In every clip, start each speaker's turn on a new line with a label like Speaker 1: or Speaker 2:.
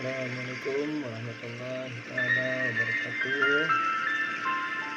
Speaker 1: Assalamualaikum warahmatullahi taala wabarakatuh.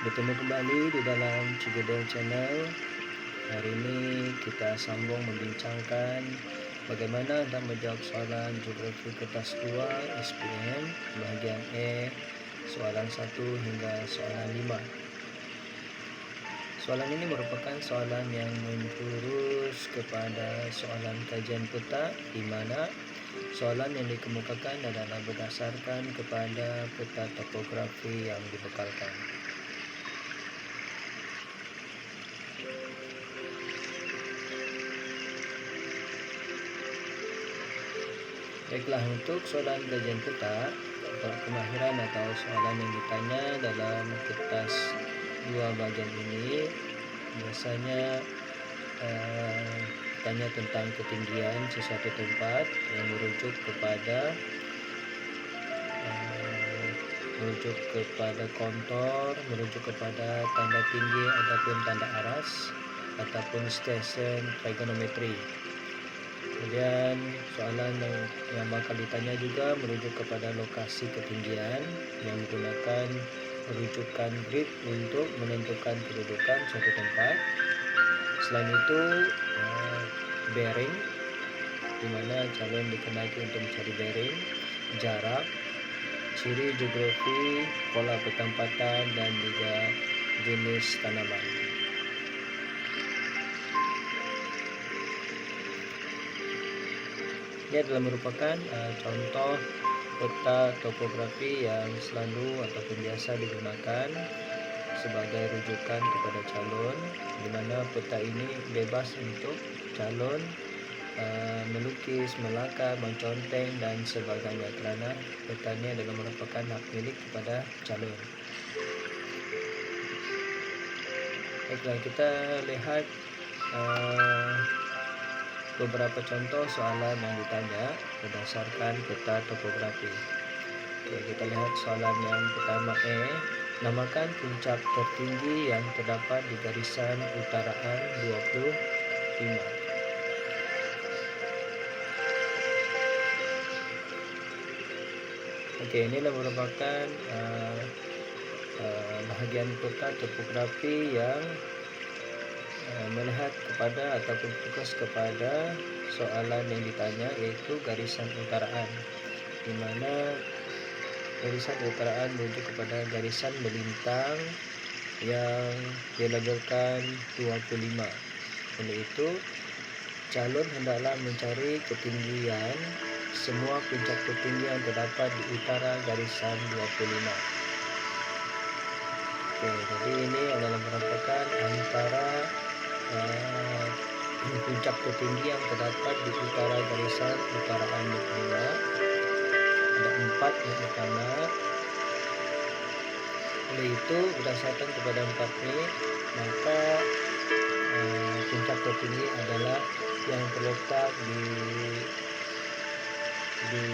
Speaker 1: Bertemu kembali di dalam Cigedel Channel. Hari ini kita sambung membincangkan bagaimana Anda menjawab soalan Geografi Kertas 2 SPM bagian E, soalan 1 hingga soalan 5. Soalan ini merupakan soalan yang menjurus kepada soalan kajian peta, di mana soalan yang dikemukakan adalah berdasarkan kepada peta topografi yang dibekalkan. Baiklah, untuk soalan kajian peta, kemahiran atau soalan yang ditanya dalam kertas 2 bagian ini biasanya tanya tentang ketinggian sesuatu tempat yang merujuk kepada kontur, merujuk kepada tanda tinggi ataupun tanda aras ataupun stesen trigonometri. Kemudian soalan yang bakal ditanya juga merujuk kepada lokasi ketinggian yang menggunakan rujukan grid untuk menentukan kedudukan suatu tempat. Selain itu bearing, di mana calon dikenali untuk mencari bearing, jarak, ciri geografi, pola petempatan, dan juga jenis tanaman. Ini adalah merupakan contoh peta topografi yang selalu ataupun biasa digunakan sebagai rujukan kepada calon, di mana peta ini bebas untuk calon melukis, melakar, menconteng dan sebagainya, kerana peta ini adalah merupakan hak milik kepada calon. Baiklah, kita lihat beberapa contoh soalan yang ditanya berdasarkan peta topografi. Oke, kita lihat soalan yang pertama E. Namakan puncak tertinggi yang terdapat di garisan utaraan 25. Oke, inilah merupakan bahagian peta topografi yang melihat kepada ataupun fokus kepada soalan yang ditanya, yaitu garisan utaraan, di mana garisan utaraan merujuk kepada garisan melintang yang dilabelkan 25. Oleh itu, calon hendaklah mencari ketinggian semua puncak tertinggi yang terdapat di utara garisan 25. Oke, jadi ini adalah merupakan antara puncak tertinggi yang terdapat di utara garisan utaraan 25. Ada 4 yang utama. Oleh itu, berdasarkan kepada 4 ini, maka puncak tertinggi adalah yang terletak di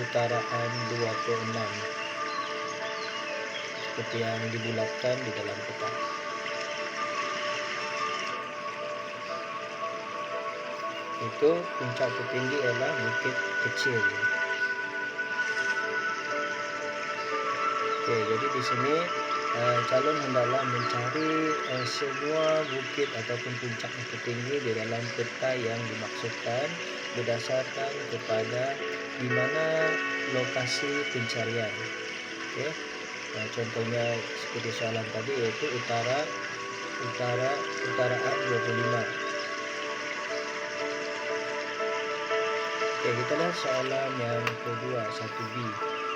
Speaker 1: utaraan 26, seperti yang dibulatkan di dalam peta. Itu puncak tertinggi adalah Bukit Kecil. Oke, jadi di sini calon hendaklah mencari semua bukit ataupun puncak tertinggi di dalam peta yang dimaksudkan berdasarkan kepada di mana lokasi pencarian. Oke, contohnya seperti soalan tadi, yaitu utaraan 25. Oke, kita lihat soalan yang kedua, 1B.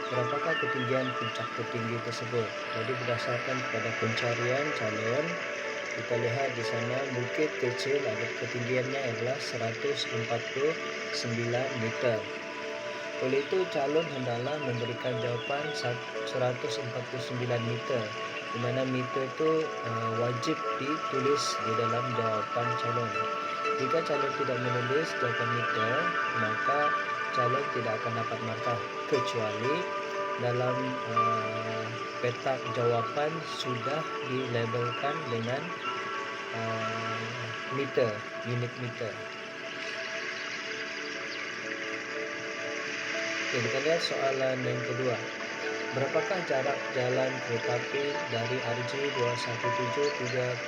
Speaker 1: Berapakah ketinggian puncak tertinggi tersebut? Jadi berdasarkan kepada pencarian calon, kita lihat di sana Bukit Kecil ada ketinggiannya adalah 149 meter. Oleh itu, calon hendaklah memberikan jawapan 149 meter, di mana meter itu wajib ditulis di dalam jawapan calon. Jika calon tidak menulis jawapan meter, maka calon tidak akan dapat markah, kecuali dalam petak jawapan sudah dilabelkan dengan meter, unit meter. Oke, kita lihat soalan yang kedua. Berapakah jarak jalan kereta api dari RJ 217.300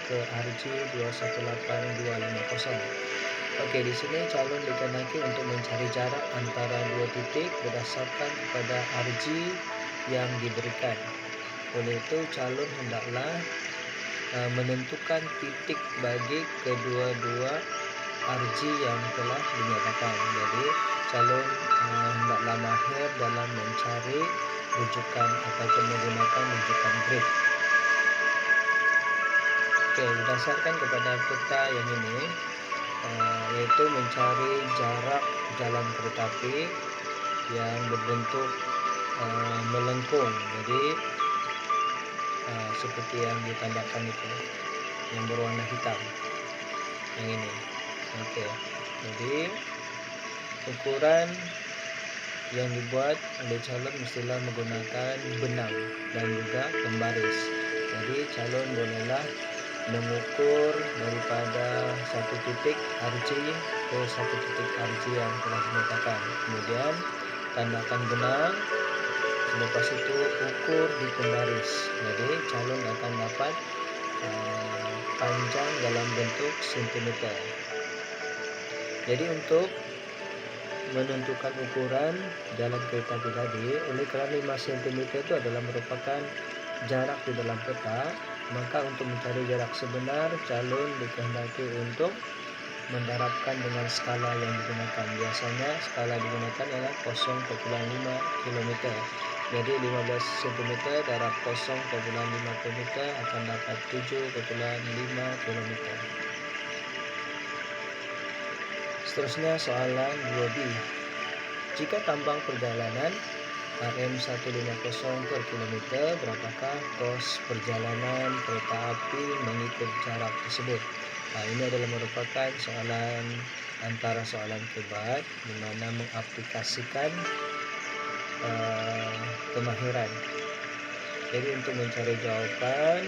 Speaker 1: ke RJ 218.250? Oke, di sini calon dikehendaki untuk mencari jarak antara dua titik berdasarkan kepada RJ yang diberikan. Oleh itu, calon hendaklah menentukan titik bagi kedua-dua RJ yang telah dinyatakan. Jadi, calon hendaklah mahir dalam mencari rujukan ataupun menggunakan rujukan grid. Oke, berdasarkan kepada peta yang ini, yaitu mencari jarak jalan kereta api yang berbentuk melengkung. Jadi seperti yang ditambahkan itu, yang berwarna hitam, yang ini. Oke, jadi ukuran yang dibuat oleh calon mestilah menggunakan benang dan juga pembaris. Jadi calon bolehlah mengukur daripada satu titik RJ ke satu titik RJ yang telah dinyatakan. Kemudian tandakan benang. Selepas itu ukur di pembaris. Jadi calon akan dapat panjang dalam bentuk sentimeter. Jadi untuk menentukan ukuran jalan kereta api tadi, oleh kerana 5 cm itu adalah merupakan jarak di dalam peta, maka untuk mencari jarak sebenar, calon dikehendaki untuk menerapkan dengan skala yang digunakan. Biasanya skala digunakan ialah 0,5 km. Jadi 15 cm darab 0,5 km akan dapat 7,5 km. Seterusnya soalan 2B. Jika tambang perjalanan RM150 per kilometer, berapakah kos perjalanan kereta api mengikut jarak tersebut? Ini adalah merupakan soalan antara soalan kebat di mana mengaplikasikan kemahiran. Jadi untuk mencari jawapan,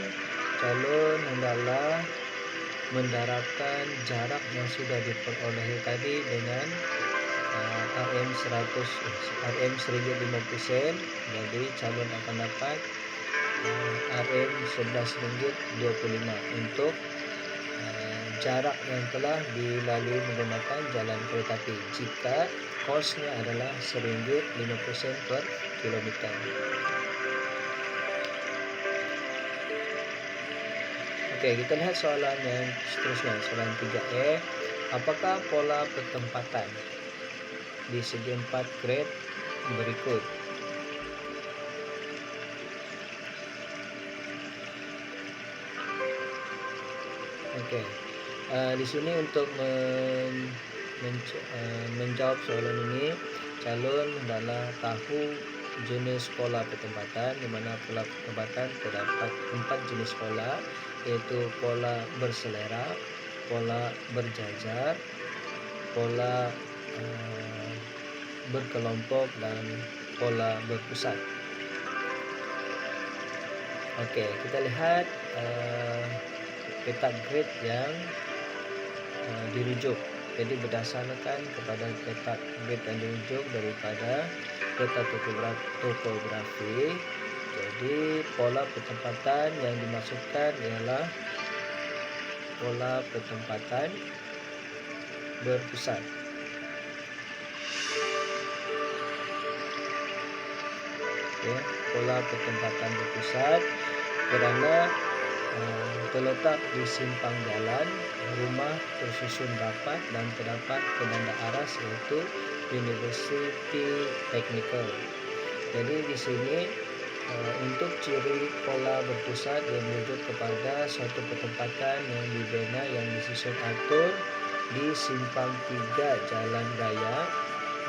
Speaker 1: calon hendaklah mendarabkan jarak yang sudah diperoleh tadi dengan RM150 sen. Jadi calon akan dapat RM11.25 untuk jarak yang telah dilalui menggunakan jalan kereta api jika kosnya adalah RM1.50 per kilometer. Oke, kita lihat soalan yang seterusnya, soalan 3E. Apakah pola pertempatan di segi 4 grade berikut? Oke, di sini untuk menjawab soalan ini, calon hendaklah tahu jenis pola pertempatan, di mana pola pertempatan terdapat 4 jenis pola, yaitu pola berselera, pola berjajar, pola berkelompok, dan pola berpusat. Oke, kita lihat peta grid yang dirujuk. Jadi berdasarkan kepada peta grid yang dirujuk daripada peta topografi, jadi pola pertempatan yang dimaksudkan ialah pola pertempatan berpusat. Oke, pola pertempatan berpusat kerana terletak di simpang jalan, rumah tersusun rapat dan terdapat penanda aras iaitu University Technical. Jadi di sini untuk ciri pola berpusat yang merujuk kepada suatu pertempatan yang dibina yang disusun atur di simpang 3 jalan raya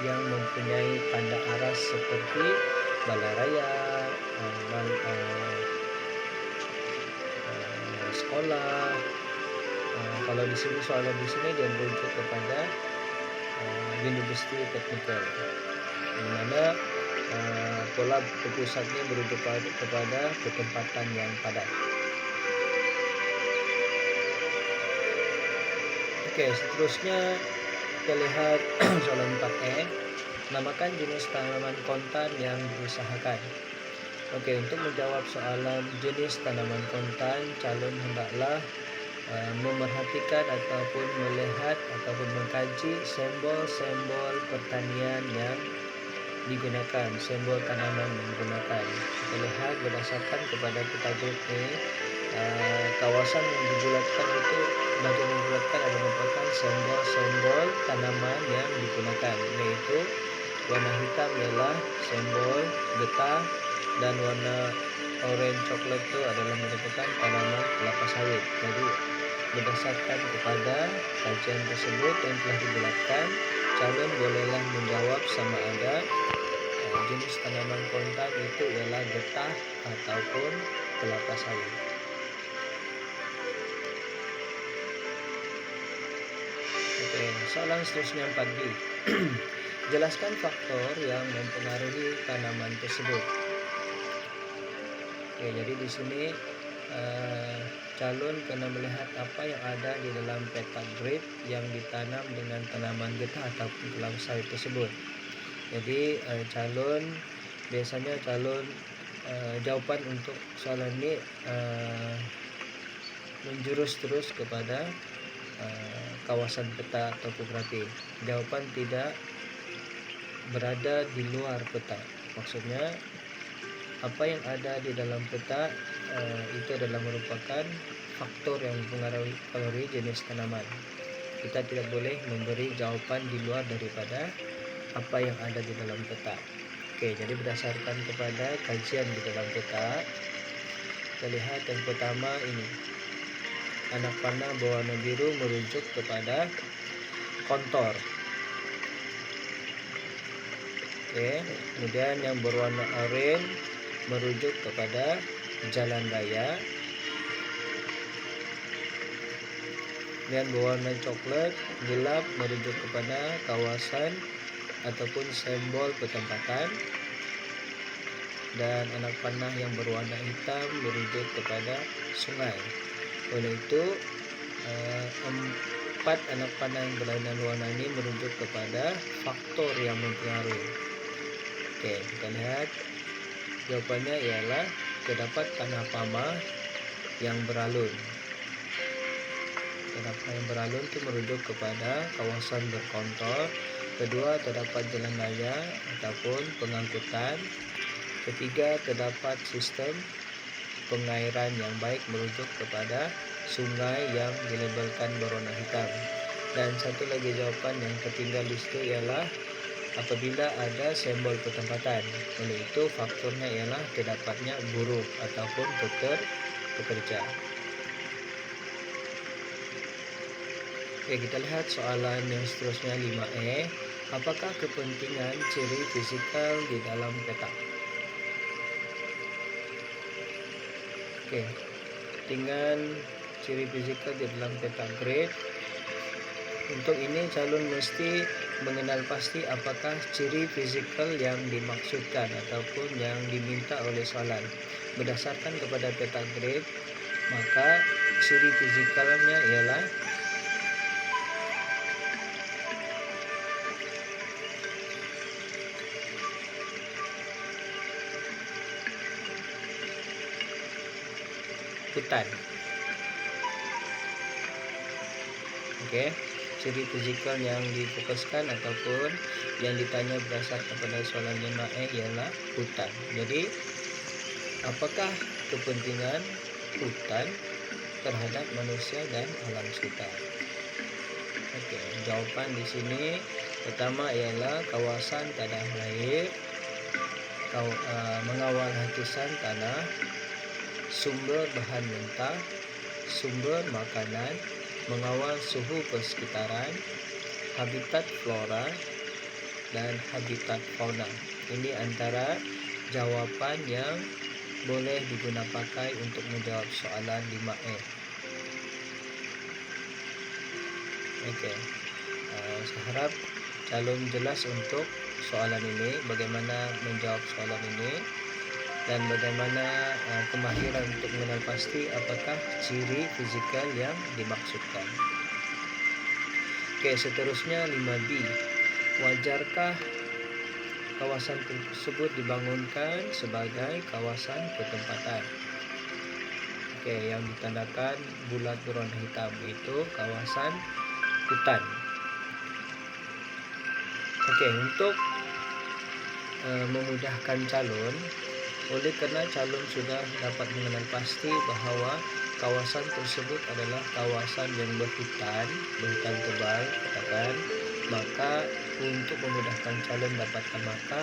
Speaker 1: yang mempunyai tanda aras seperti balaraya, sekolah. Kalau di sini soalan di sini dia merujuk kepada University Technical, di mana pola berpusatnya merujuk kepada pertempatan yang padat. Oke, seterusnya kita lihat soalan 4E. Namakan jenis tanaman kontan yang diusahakan. Oke, untuk menjawab soalan jenis tanaman kontan, calon hendaklah memerhatikan ataupun melihat ataupun mengkaji simbol-simbol pertanian yang digunakan, simbol tanaman yang digunakan. Kita lihat berdasarkan kepada peta grid ini, kawasan yang dibulatkan itu, bagian yang dibulatkan adalah merupakan simbol-simbol tanaman yang digunakan, yaitu warna hitam ialah simbol getah dan warna oranye coklat itu adalah merupakan tanaman kelapa sawit. Jadi berdasarkan kepada kajian tersebut yang telah dibulatkan, calon bolehlah menjawab sama ada jenis tanaman kontan itu ialah getah ataupun kelapa sawit. Oke, soalan seterusnya 4B. Jelaskan faktor yang mempengaruhi tanaman tersebut. Oke, jadi di sini calon kena melihat apa yang ada di dalam peta grid yang ditanam dengan tanaman getah ataupun kelapa sawit tersebut. Jadi biasanya calon jawaban untuk soalan ini menjurus terus kepada kawasan peta topografi. Jawaban tidak berada di luar peta. Maksudnya apa yang ada di dalam peta itu adalah merupakan faktor yang mempengaruhi jenis tanaman. Kita tidak boleh memberi jawaban di luar daripada apa yang ada di dalam peta. Oke, jadi berdasarkan kepada kajian di dalam peta, kita lihat yang pertama ini, anak panah berwarna biru merujuk kepada kontor. Oke, kemudian yang berwarna oranye merujuk kepada jalan raya. Dan berwarna coklat gelap merujuk kepada kawasan ataupun simbol pertempatan. Dan anak panah yang berwarna hitam merujuk kepada sungai. Oleh itu 4 anak panah yang berlainan warna ini merujuk kepada faktor yang mempengaruhi. Oke, kita lihat jawabannya ialah terdapat tanah pama yang beralun. Tanah yang beralun itu merujuk kepada kawasan berkontor. Kedua, terdapat jalan raya ataupun pengangkutan. Ketiga, terdapat sistem pengairan yang baik merujuk kepada sungai yang dilabelkan berwarna hitam. Dan satu lagi jawaban yang tertinggal di situ ialah apabila ada simbol pertempatan. Oleh itu faktornya ialah terdapatnya buruh ataupun pekerja. Oke, kita lihat soalan yang seterusnya 5E. Apakah kepentingan ciri fisikal di dalam peta? Oke, kepentingan ciri fisikal di dalam peta grid. Untuk ini calon mesti mengenal pasti apakah ciri fisikal yang dimaksudkan ataupun yang diminta oleh soalan. Berdasarkan kepada peta grid, maka ciri fisikalnya ialah hutan. Oke, ciri fisikal yang difokuskan ataupun yang ditanya berdasarkan kepada soalan 5E ialah hutan. Jadi, apakah kepentingan hutan terhadap manusia dan alam sekitar? Oke, jawaban di sini pertama ialah kawasan tanah air, mengawal hakisan tanah, sumber bahan mentah, sumber makanan, mengawal suhu persekitaran, habitat flora, dan habitat fauna. Ini antara jawapan yang boleh digunakan pakai untuk menjawab soalan 5E. Oke, saya harap calon jelas untuk soalan ini, bagaimana menjawab soalan ini, dan bagaimana kemahiran untuk mengenal pasti apakah ciri fisikal yang dimaksudkan. Oke, seterusnya 5B. Wajarkah kawasan tersebut dibangunkan sebagai kawasan pertempatan. Oke, yang ditandakan bulat berwarna hitam itu kawasan hutan. Oke, untuk memudahkan calon, oleh karena calon sudah dapat mengenal pasti bahwa kawasan tersebut adalah kawasan yang berhutan tebal, katakan, maka untuk memudahkan calon dapatkan maka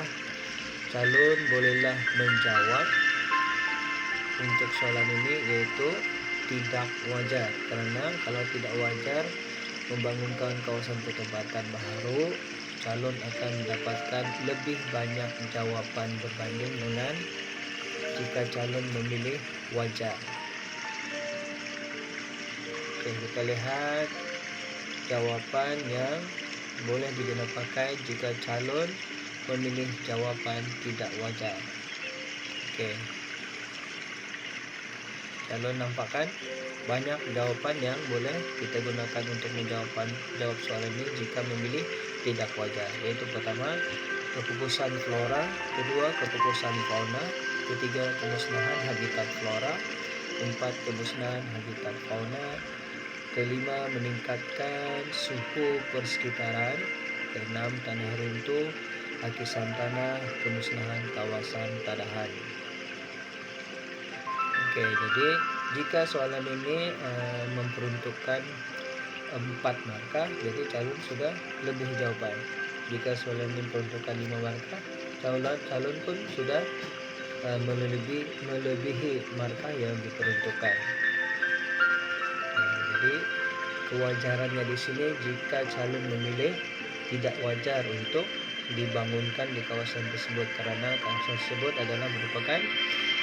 Speaker 1: calon bolehlah menjawab untuk soalan ini, yaitu tidak wajar. Karena kalau tidak wajar membangunkan kawasan pertempatan baru, calon akan mendapatkan lebih banyak jawaban berbanding dengan jika calon memilih wajar. Oke, kita lihat jawaban yang boleh digunakan pakai jika calon memilih jawaban tidak wajar. Oke, calon nampakkan banyak jawaban yang boleh kita gunakan untuk menjawab soalan ini jika memilih tidak wajar, yaitu pertama kepupusan flora, kedua kepupusan fauna, ketiga kemusnahan habitat flora, keempat kemusnahan habitat fauna, kelima meningkatkan suhu persekitaran, keenam tanah runtuh, hakisan tanah, kemusnahan kawasan tadahan. Oke, jadi jika soalan ini memperuntukkan 4 markah, jadi calon sudah lebih jawaban. Jika soalan ini memperuntukkan 5 markah, calon pun sudah melebihi markah yang diperuntukkan. Jadi kewajarannya di sini jika calon memilih tidak wajar untuk dibangunkan di kawasan tersebut, karena kawasan tersebut adalah merupakan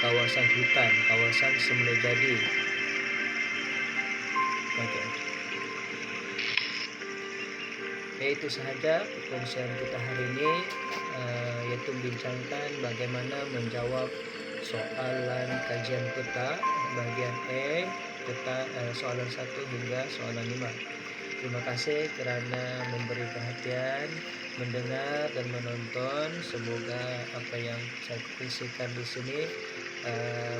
Speaker 1: kawasan hutan, kawasan semula jadi. Oke. Itu sahaja perkongsian kita hari ini, yaitu bincangkan bagaimana menjawab soalan kajian peta bagian E, peta soalan 1 hingga soalan 5. Terima kasih kerana memberi perhatian, mendengar dan menonton. Semoga apa yang saya kongsikan di sini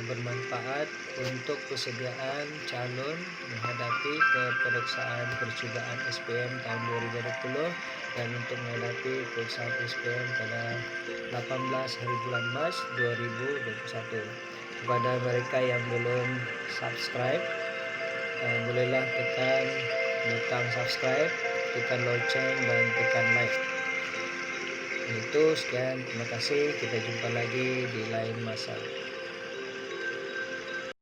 Speaker 1: bermanfaat untuk persediaan calon menghadapi peperiksaan percubaan SPM tahun 2020 dan untuk menghadapi peperiksaan SPM pada 18 hari bulan Mac 2021. Kepada mereka yang belum subscribe, bolehlah tekan butang subscribe, tekan lonceng dan tekan like. Itu sekian, terima kasih, kita jumpa lagi di lain masa.